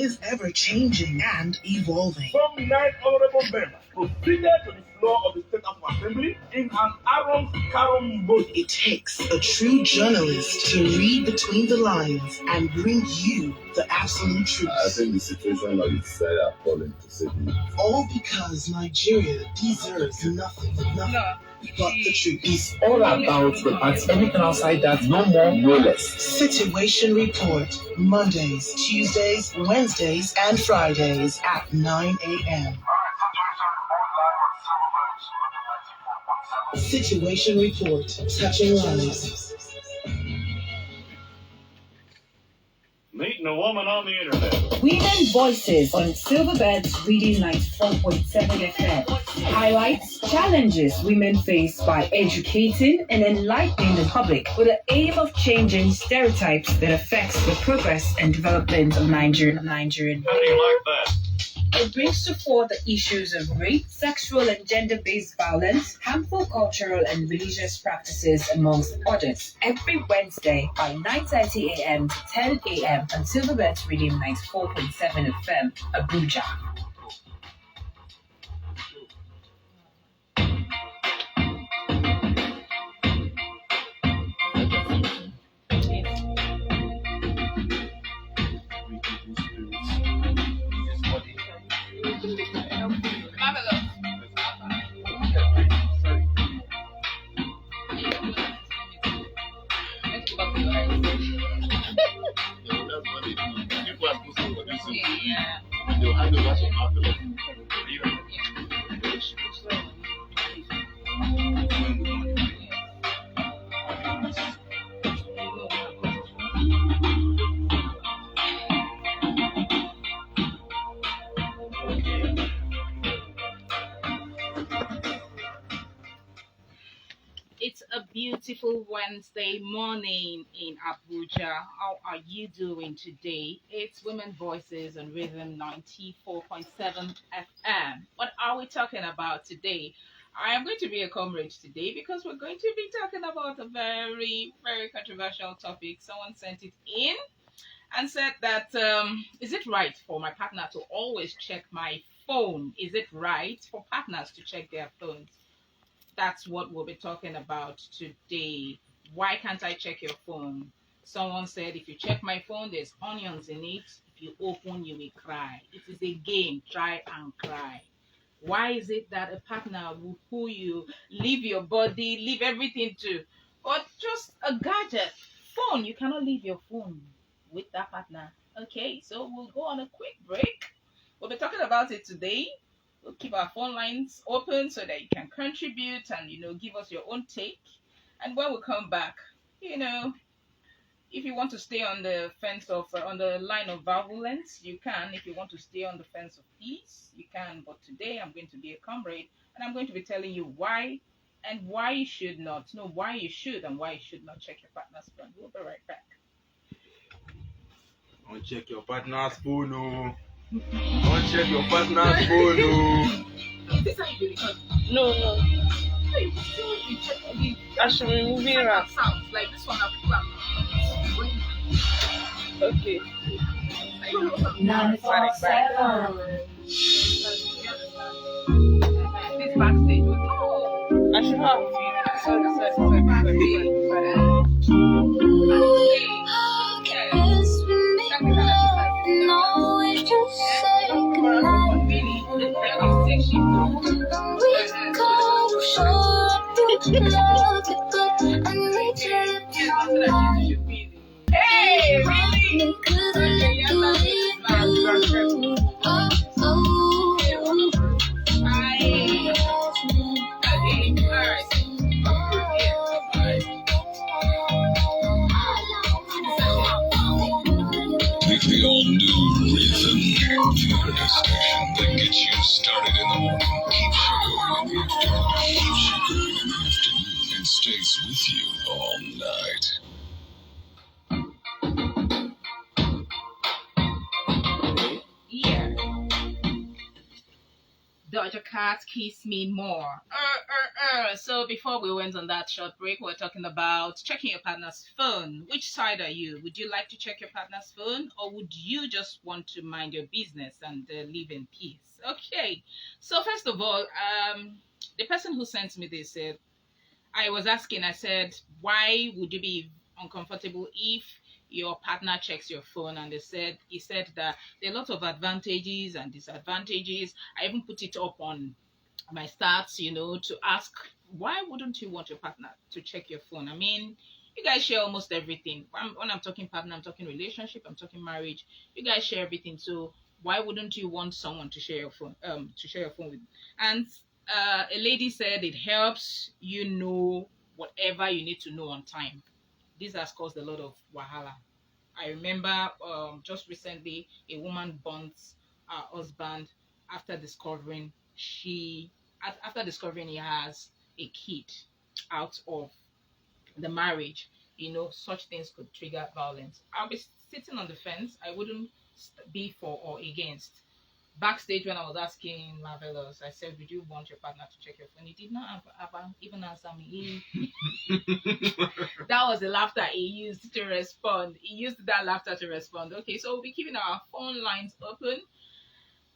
is ever changing and evolving. Some 9 honorable members proceeded to the floor of the State House of Assembly in an Aaron Caron vote. It takes a true journalist to read between the lines and bring you the absolute truth. I think the situation on its side are falling to say the all because Nigeria deserves nothing but the truth. It's all about the party. Anything outside that, no more, no less. Situation Report, Mondays, Tuesdays, Wednesdays, and Fridays at 9 a.m. Situation Report, touching lives. Meeting a woman on the internet. Women Voices on Silverbirds Reading 94.7 FM. Highlights challenges women face by educating and enlightening the public with the aim of changing stereotypes that affects the progress and development of Nigerian. How do you like that? It brings to fore the issues of rape, sexual and gender-based violence, harmful cultural and religious practices, amongst others. Every Wednesday by 9:30 a.m. to 10 a.m. on Silverbirds Reading 94.7 FM, Abuja. It's a beautiful Wednesday morning in Abuja. How are you doing today? It's Women Voices on Rhythm 94.7 FM. What are we talking about today? I am going to be a comrade today because we're going to be talking about a very, very controversial topic. Someone sent it in and said that, is it right for my partner to always check my phone? Is it right for partners to check their phones? That's what we'll be talking about today. Why can't I check your phone? Someone said, if you check my phone, there's onions in it. If you open, you will cry. It is a game. Try and cry. Why is it that a partner will pull you, leave your body, leave everything to, but just a gadget, phone? You cannot leave your phone with that partner. Okay, so we'll go on a quick break. We'll be talking about it today. We'll keep our phone lines open so that you can contribute and, give us your own take. And when we come back, if you want to stay on the fence of, on the line of violence, you can. If you want to stay on the fence of peace, you can. But today I'm going to be a comrade and I'm going to be telling you why and why you should not. No, why you should and why you should not check your partner's phone. We'll be right back. Don't check your partner's phone, no. Don't check your partner's phone, no. No. Hey, still you check the I should remove it. sounds like this one. Okay. 947. This backstage. I should have. Hey, really? The all-new Rhythm, the station that gets you started in the morning, keeps you going in the afternoon, keeps you going in the afternoon, and stays with you all night. Yeah. Doja Cat, Kiss Me More. So before we went on that short break, we're talking about checking your partner's phone. Which side are you? Would you like to check your partner's phone, or would you just want to mind your business and live in peace? Okay. So first of all, the person who sent me this said, I was asking, I said, why would you be uncomfortable if your partner checks your phone? And he said that there are a lot of advantages and disadvantages. I even put it up on my stats, to ask, why wouldn't you want your partner to check your phone? I mean, you guys share almost everything. When I'm talking partner, I'm talking relationship, I'm talking marriage. You guys share everything. So why wouldn't you want someone to share your phone, with? And a lady said it helps you know whatever you need to know on time. This has caused a lot of wahala. I remember just recently a woman burnt her husband after discovering after discovering he has a kid out of the marriage. Such things could trigger violence. I'll be sitting on the fence. I wouldn't be for or against. Backstage, when I was asking Marvelous, I said, would you want your partner to check your phone? He did not even answer me. That was the laughter he used to respond. He used that laughter to respond. Okay, so we'll be keeping our phone lines open.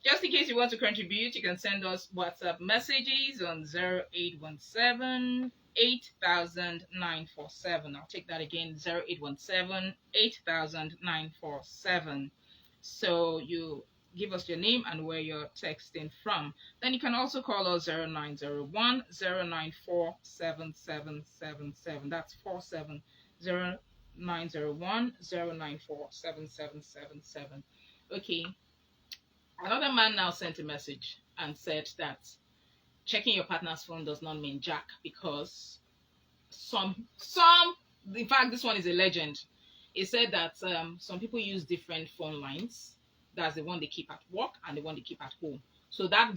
Just in case you want to contribute, you can send us WhatsApp messages on 0817 8000 947. I'll take that again, 0817 8000 947. So you give us your name and where you're texting from. Then you can also call us 0901 094 7777. That's 47 0901 094 7777. Okay. Another man now sent a message and said that checking your partner's phone does not mean jack, because some in fact, this one is a legend. He said that some people use different phone lines. That's the one they keep at work and the one they keep at home. So that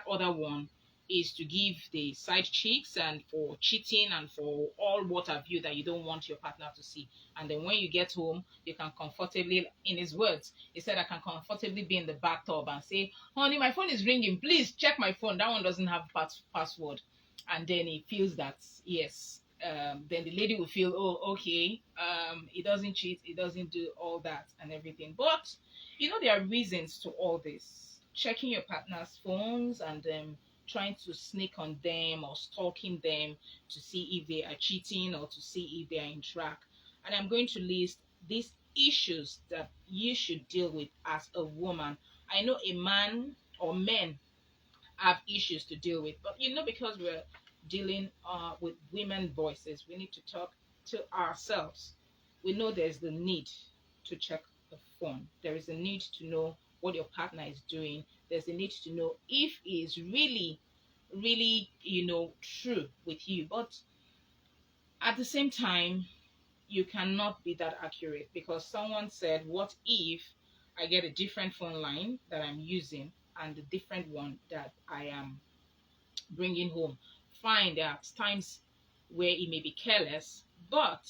other one is to give the side chicks and for cheating and for all what have you that you don't want your partner to see. And then when you get home, you can comfortably, in his words, he said, I can comfortably be in the bathtub and say, honey, my phone is ringing. Please check my phone. That one doesn't have password. And then he feels that, yes. Then the lady will feel, oh, okay, he doesn't cheat, he doesn't do all that and everything. But, there are reasons to all this. Checking your partner's phones and trying to sneak on them or stalking them to see if they are cheating or to see if they are in track. And I'm going to list these issues that you should deal with as a woman. I know a man or men have issues to deal with, but because we're dealing with women voices, we need to talk to ourselves. We know there's the need to check the phone. There is a need to know what your partner is doing. There's a need to know if he is really, really, true with you. But at the same time, you cannot be that accurate, because someone said, what if I get a different phone line that I'm using and a different one that I am bringing home? Fine, there are times where it may be careless, but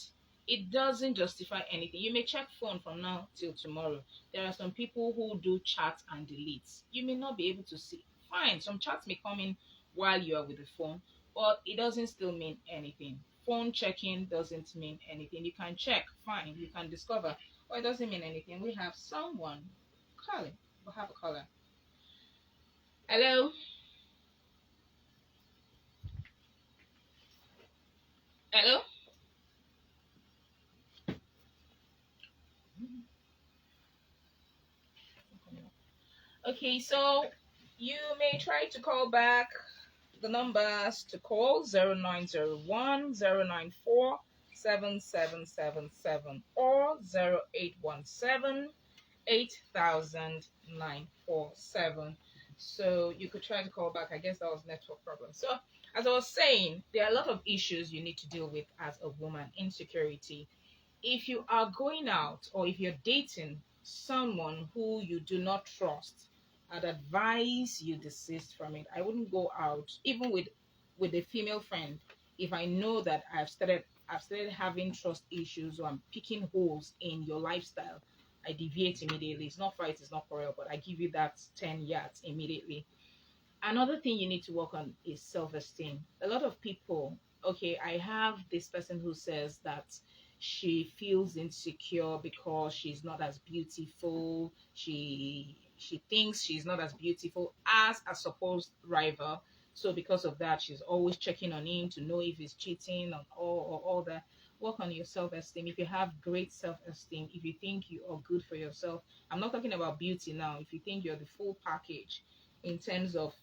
it doesn't justify anything. You may check phone from now till tomorrow. There are some people who do chat and delete. You may not be able to see. Fine, some chats may come in while you are with the phone, but it doesn't still mean anything. Phone checking doesn't mean anything. You can check, fine, you can discover, but it doesn't mean anything. We have someone calling. We'll have a caller. Hello? Hello? Okay, so you may try to call back. The numbers to call 0901 094 7777 or 0817 8000 947. So you could try to call back. I guess that was network problem. So as I was saying, there are a lot of issues you need to deal with as a woman. Insecurity. If you are going out or if you're dating someone who you do not trust, I'd advise you desist from it. I wouldn't go out even with a female friend if I know that I've started having trust issues or I'm picking holes in your lifestyle. I deviate immediately. It's not fight, it's not quarrel, but I give you that 10 yards immediately. Another thing you need to work on is self-esteem. A lot of people, okay, I have this person who says that she feels insecure because she's not as beautiful. She thinks she's not as beautiful as a supposed rival. So because of that, she's always checking on him to know if he's cheating or all that. Work on your self-esteem. If you have great self-esteem, if you think you are good for yourself, I'm not talking about beauty now. If you think you're the full package in terms of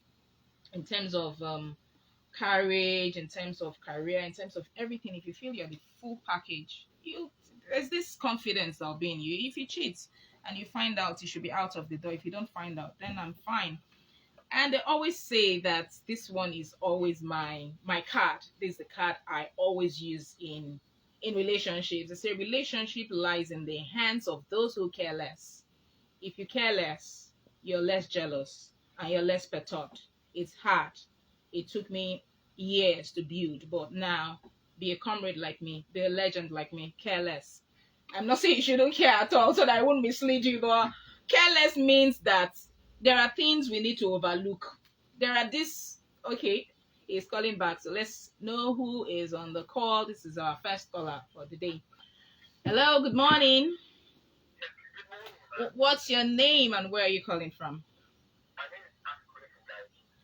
courage, in terms of career, in terms of everything, if you feel you're the full package, you there's this confidence that'll be in you. If you cheat and you find out, you should be out of the door. If you don't find out, then I'm fine. And they always say that this one is always my card. This is the card I always use in relationships. They say relationship lies in the hands of those who care less. If you care less, you're less jealous and you're less perturbed. It's hard. It took me years to build, but now be a comrade like me, be a legend like me, care less. I'm not saying you shouldn't care at all, so that I wouldn't mislead you, but careless means that there are things we need to overlook. There are this, okay, he's calling back, so let's know who is on the call. This is our first caller for the day. Hello, good morning. What's your name and where are you calling from?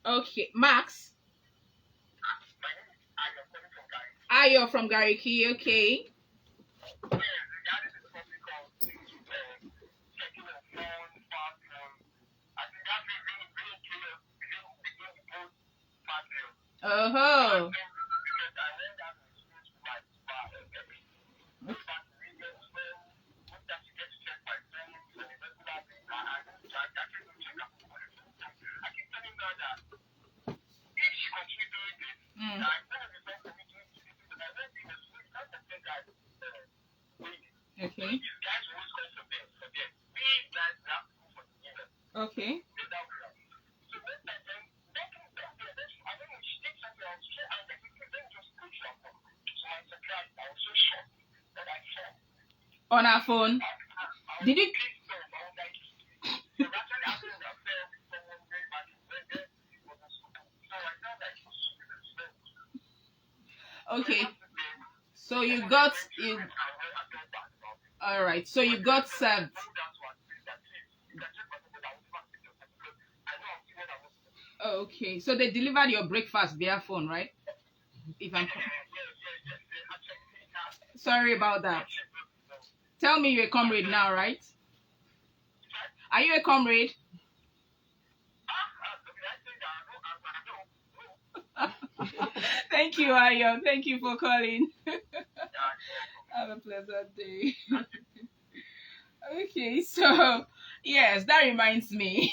Okay, Max. Ayo from Gariki, okay. Oh. Mm. Okay. Okay. On our phone. Did you? Okay. So you got you. All right. So you got served. Okay. So they delivered your breakfast via phone, right? If I'm sorry about that. Tell me you're a comrade now, right? Are you a comrade? Thank you, Ayo. Thank you for calling. Have a pleasant day. Okay, so yes, that reminds me.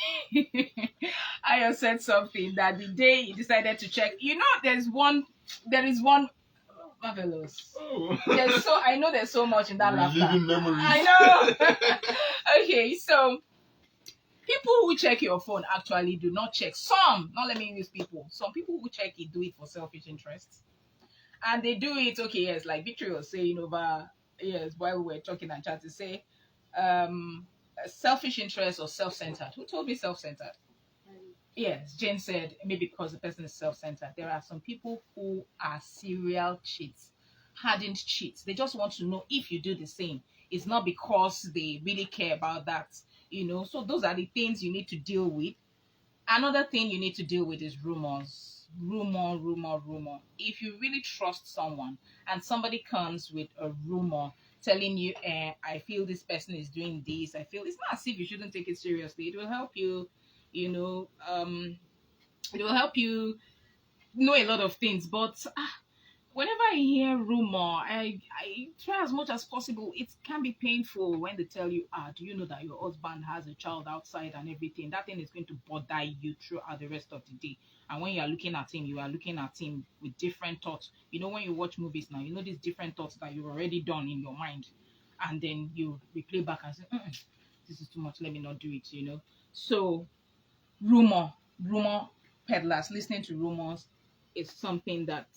Ayo said something that the day he decided to check. You know, there is one marvelous. Oh. I know there's so much in that laughter. Memories. I know. Okay, so people who check your phone actually do not check. Some, not let me use people. Some people who check it do it for selfish interests. And they do it, okay, yes, like Victory was saying over, yes, while we were talking and chatting, say, selfish interest or self-centered. Who told me self-centered? Yes, Jane said maybe because the person is self-centered. There are some people who are serial cheats, hardened cheats. They just want to know if you do the same. It's not because they really care about that, So those are the things you need to deal with. Another thing you need to deal with is rumors. Rumor. If you really trust someone and somebody comes with a rumor telling you, I feel this person is doing this, I feel it's not as if you shouldn't take it seriously. It will help you, it will help you know a lot of things. But whenever I hear rumor, I try as much as possible. It can be painful when they tell you, do you know that your husband has a child outside and everything? That thing is going to bother you throughout the rest of the day. And when you are looking at him, you are looking at him with different thoughts. When you watch movies now, these different thoughts that you've already done in your mind. And then you replay back and say, this is too much, let me not do it, So rumor peddlers, listening to rumors is something that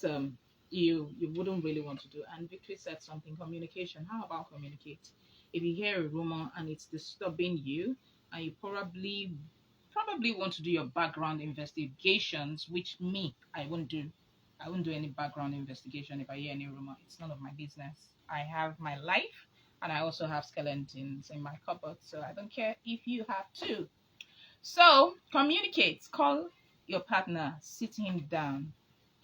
you wouldn't really want to do. And Victory said something, communication. How about communicate? If you hear a rumor and it's disturbing you and you probably probably want to do your background investigations, which me, I won't do. I won't do any background investigation if I hear any rumor. It's none of my business. I have my life and I also have skeletons in my cupboard, so I don't care if you have too. So communicate, call your partner, sit him down.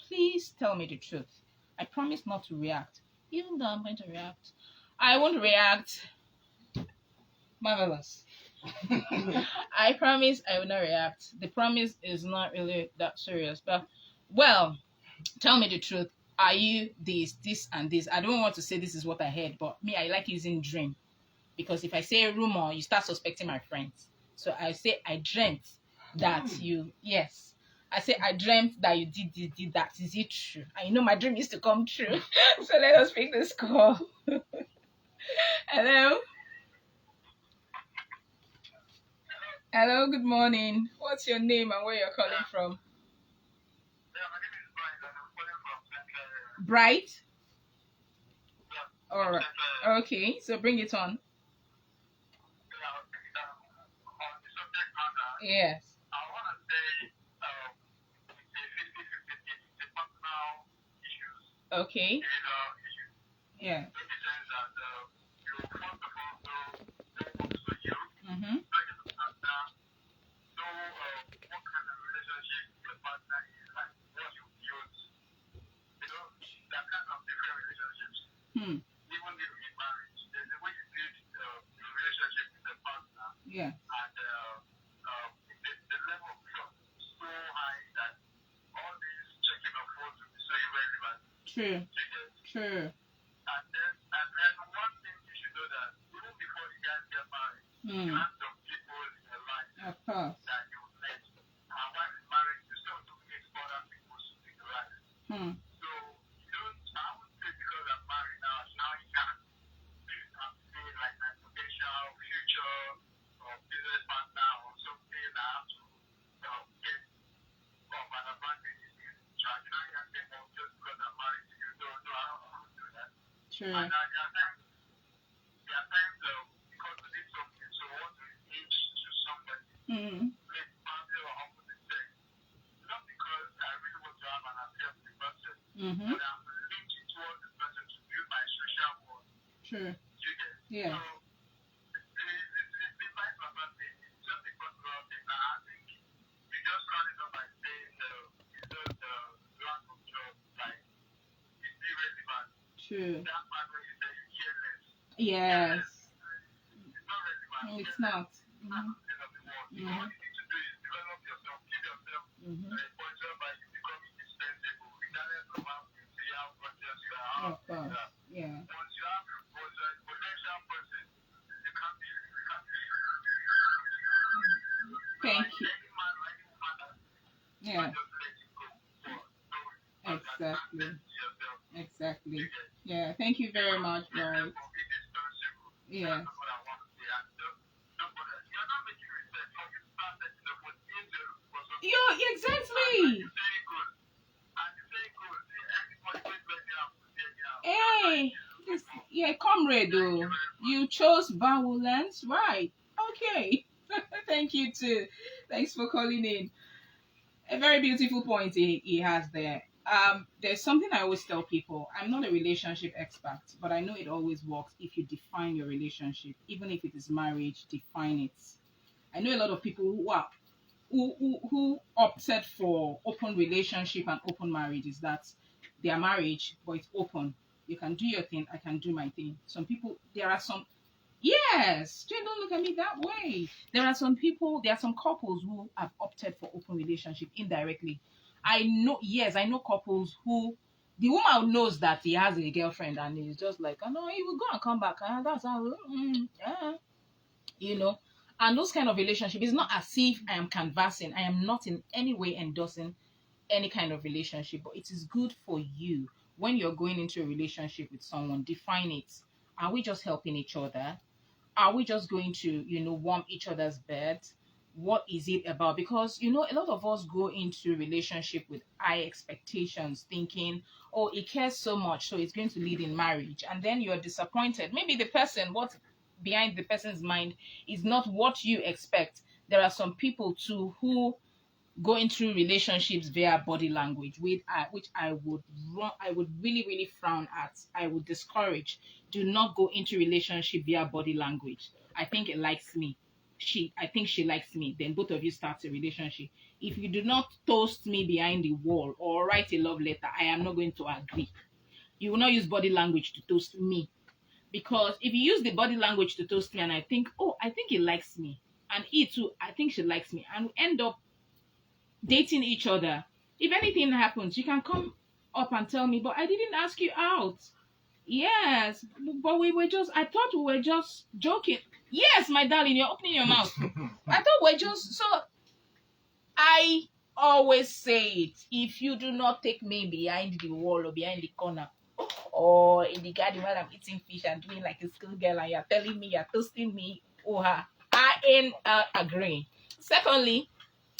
Please tell me the truth. I promise not to react. Even though I'm going to react, I won't react. Marvelous. I promise I will not react. The promise is not really that serious. But, well, tell me the truth. Are you this, and this? I don't want to say this is what I heard, but me, I like using dream. Because if I say a rumor, you start suspecting my friends. So I say, I dreamt that you, yes. I say, I dreamt that you did that. Is it true? And you know, my dream used to come true. So let us pick this call. Hello? Hello, good morning. What's your name and where you're calling from? Bright? All right. Okay, so bring it on. Yes. Okay. Yeah. Mm-hmm. Hmm. Yeah. True. True. Hmm. Of course. Hmm. True. Mm. Mm-hmm. True. Yeah. True. Yes. It's not. Mm-hmm. Mm-hmm. Mm-hmm. Of course. Yeah. Thank you. Yeah. Exactly. Exactly. Yeah. Thank you very much, Bright. Yeah. You exactly. Hey, this, yeah, comrade, though. You chose violence, right? Okay. Thank you too. Thanks for calling in. A very beautiful point he has there. There's something I always tell people. I'm not a relationship expert, but I know it always works if you define your relationship, even if it is marriage, define it. I know a lot of people who opted for open relationship and open marriage is that they are marriage, but it's open. You can do your thing, I can do my thing. Some people, there are some, yes, Jane, don't look at me that way. There are some people, there are some couples who have opted for open relationship indirectly. I know, yes, I know couples who, the woman knows that he has a girlfriend and he's just like, oh no, he will go and come back. And that's how, yeah, you know. And those kind of relationship, it's not as if I am canvassing. I am not in any way endorsing any kind of relationship, but it is good for you when you're going into a relationship with someone, define it. Are we just helping each other? Are we just going to, warm each other's beds? What is it about? Because, a lot of us go into relationship with high expectations, thinking, oh, he cares so much, so it's going to lead in marriage. And then you're disappointed. Maybe the person, what's behind the person's mind is not what you expect. there are some people too who go into relationships via body language, which I would really, really frown at. I would discourage. Do not go into relationship via body language. I think it likes me. I think she likes me. Then both of you start a relationship. If you do not toast me behind the wall or write a love letter, I am not going to agree. You will not use body language to toast me, because if you use the body language to toast me and I think, oh, I think he likes me, and he too, I think she likes me, and we end up dating each other, if anything happens, you can come up and tell me, but I didn't ask you out. Yes, but I thought we were just joking. Yes, my darling, you're opening your mouth. I thought we're just, so I always say it. If you do not take me behind the wall or behind the corner or in the garden while I'm eating fish and doing like a schoolgirl and you're telling me, you're toasting me, I ain't agreeing. Secondly,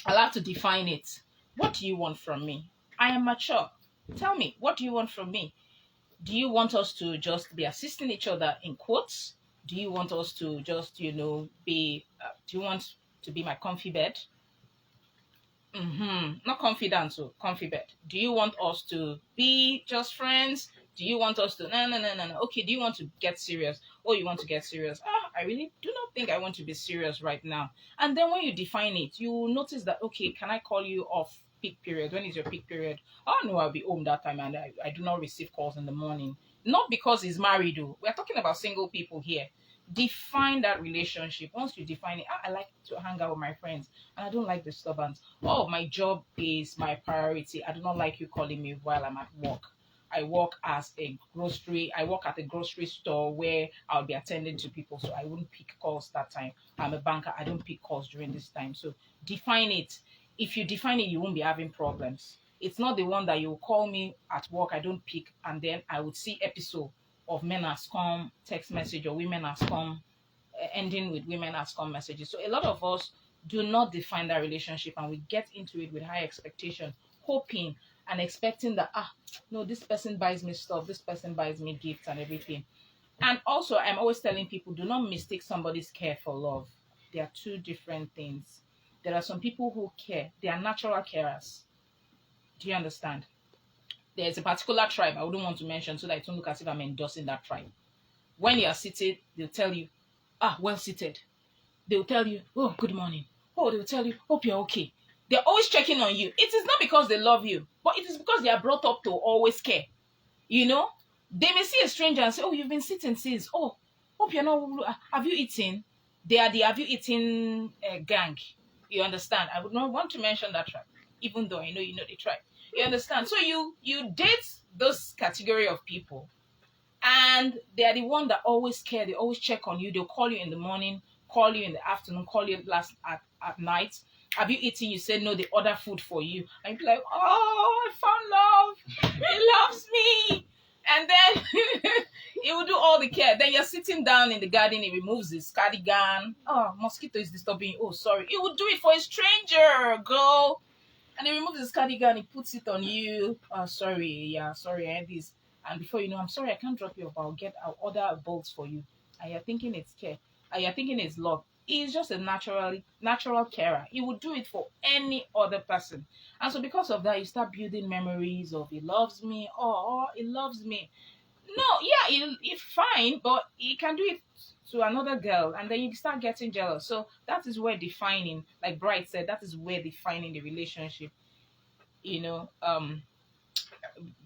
I'll have to define it. What do you want from me? I am mature. Tell me, what do you want from me? Do you want us to just be assisting each other in quotes? Do you want us to just, do you want to be my comfy bed? Not confidant, so comfy bed. Do you want us to be just friends? Do you want us to no? Okay, do you want to get serious? Oh, you want to get serious? I really do not think I want to be serious right now. And then when you define it, you will notice that, okay, can I call you off peak period? When is your peak period? Oh no, I'll be home that time and I do not receive calls in the morning. Not because he's married though. We're talking about single people here. Define that relationship. Once you define it, I like to hang out with my friends and I don't like disturbance. Oh, my job is my priority. I do not like you calling me while I'm at work. I work at a grocery store where I'll be attending to people, so I wouldn't pick calls that time. I'm a banker. I don't pick calls during this time. So define it. If you define it, you won't be having problems. It's not the one that you call me at work, I don't pick, and then I would see episode of men as come text message or women as come ending with women as come messages. So a lot of us do not define that relationship and we get into it with high expectation, hoping and expecting that, no, this person buys me stuff, this person buys me gifts and everything. And also, I'm always telling people, do not mistake somebody's care for love. They are two different things. There are some people who care. They are natural carers. Do you understand? There's a particular tribe I wouldn't want to mention so that it won't look as if I'm endorsing that tribe. When you are seated, they'll tell you, well seated. They'll tell you, oh, good morning. Oh, they'll tell you, hope you're okay. They're always checking on you. It is not because they love you, but it is because they are brought up to always care. You know, they may see a stranger and say, oh, you've been sitting since. Oh, hope you're not, have you eaten? They are the have you eaten gang. You understand? I would not want to mention that tribe, even though I know you know the tribe. You understand? So you date those category of people, and they are the one that always care. They always check on you. They'll call you in the morning, call you in the afternoon, call you at night. Have you eaten? You said no, they order food for you. And you'd be like, oh, I found love. He loves me. And then he will do all the care. Then you're sitting down in the garden, he removes his cardigan. Oh, mosquito is disturbing you. Oh, sorry. He would do it for a stranger, girl. And he removes his cardigan, he puts it on you. Oh, sorry. Yeah, sorry, I had this. And before you know, I'm sorry, I can't drop you, but I'll order bolts for you. And you're thinking it's care. And you're thinking it's love. He's just a natural carer. He would do it for any other person. And so because of that, you start building memories of he loves me, or he loves me. No, yeah, he's fine, but he can do it to another girl, and then you start getting jealous. So that is where defining, like Bright said, that is where defining the relationship,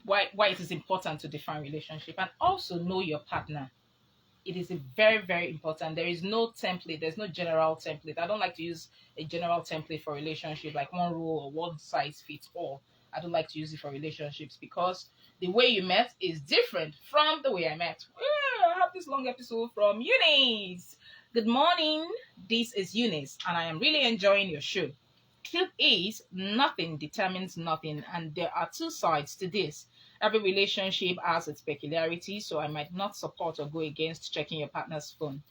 why it is important to define relationship and also know your partner. It is a very, very important. There is no template. There's no general template. I don't like to use a general template for relationship, like one rule or one size fits all. I don't like to use it for relationships because the way you met is different from the way I met. I have this long episode from Eunice. Good morning. This is Eunice, and I am really enjoying your show. Truth is, nothing determines nothing, and there are two sides to this. Every relationship has its peculiarities, so I might not support or go against checking your partner's phone.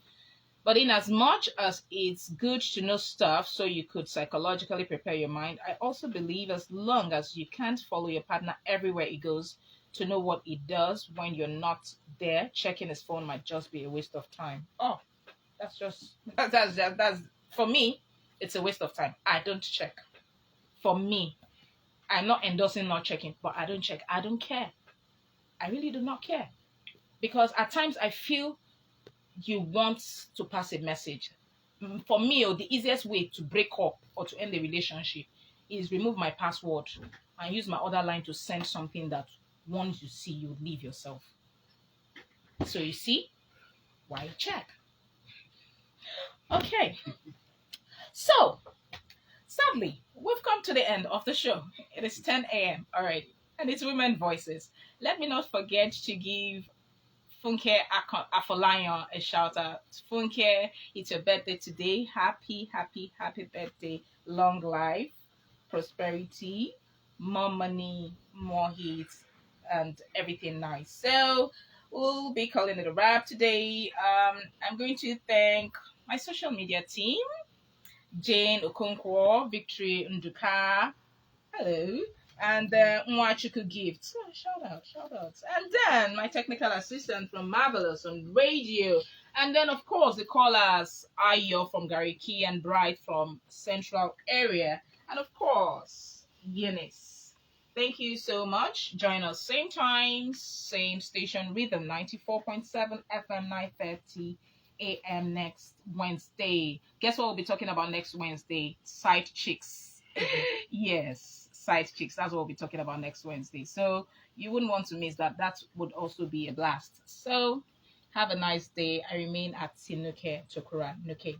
But in as much as it's good to know stuff so you could psychologically prepare your mind, I also believe as long as you can't follow your partner everywhere he goes to know what he does when you're not there, checking his phone might just be a waste of time. Oh, that's for me, it's a waste of time. I don't check. For me, I'm not endorsing not checking, but I don't check. I don't care. I really do not care. Because at times I feel you want to pass a message. For me, the easiest way to break up or to end a relationship is remove my password and use my other line to send something that once you see, you leave yourself. So you see, why check? Okay. So, sadly, we've come to the end of the show. It is 10 a.m. already, and it's Women Voices. Let me not forget to give Funke Afolayan a shout out. Funke, it's your birthday today. Happy, happy, happy birthday. Long life, prosperity, more money, more hits, and everything nice. So we'll be calling it a wrap today. I'm going to thank my social media team, Jane Okonkwo, Victory Nduka, hello, and Mwachuku Gifts. Oh, shout out. And then my technical assistant from Marvelous on radio. And then, of course, the callers Ayo from Gariki and Bright from Central Area. And, of course, Eunice. Thank you so much. Join us same time, same station, Rhythm 94.7 FM 9:30 a.m. next Wednesday. Guess what we'll be talking about next Wednesday? Side chicks. Yes, side chicks. That's what we'll be talking about next Wednesday. So you wouldn't want to miss that. That would also be a blast. So have a nice day. I remain at Atinuke Nukay.